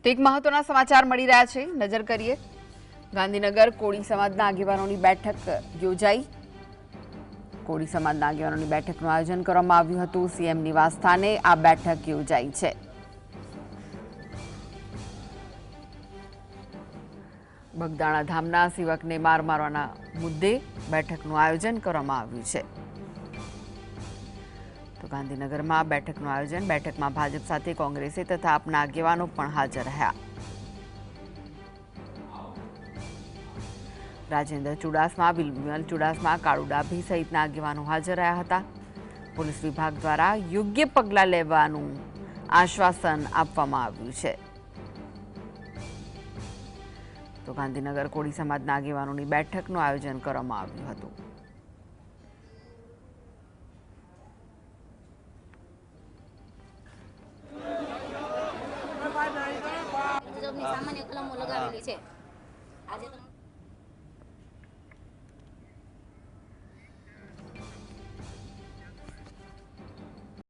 તો એક મહત્વના સમાચાર મળી રહ્યા છે, નજર કરીએ। ગાંધીનગર કોળી સમાજના આગેવાનોની બેઠક યોજાઈ। કોળી સમાજના આગેવાનોની બેઠકનું આયોજન કરવામાં આવ્યું હતું। સીએમ નિવાસ સ્થાને આ બેઠક યોજાઈ છે। બગદાણા ધામના સેવકને માર મારવાના મુદ્દે બેઠકનું આયોજન કરવામાં આવ્યું છે। તો ગાંધીનગરમાં બેઠકનું આયોજન, બેઠકમાં ભાજપ સાથે કોંગ્રેસે તથા આપના આગેવાનો પણ હાજર રહ્યા। રાજેન્દ્ર ચુડાસમા, વિમલ ચુડાસમા, કાળુ ડાભી સહિતના આગેવાનો હાજર રહ્યા હતા। પોલીસ વિભાગ દ્વારા યોગ્ય પગલાં લેવાનું આશ્વાસન આપવામાં આવ્યું છે। તો ગાંધીનગર કોળી સમાજના આગેવાનોની બેઠકનું આયોજન કરવામાં આવ્યું હતું। સામાન્ય કલમો લગાવેલી છે। આજે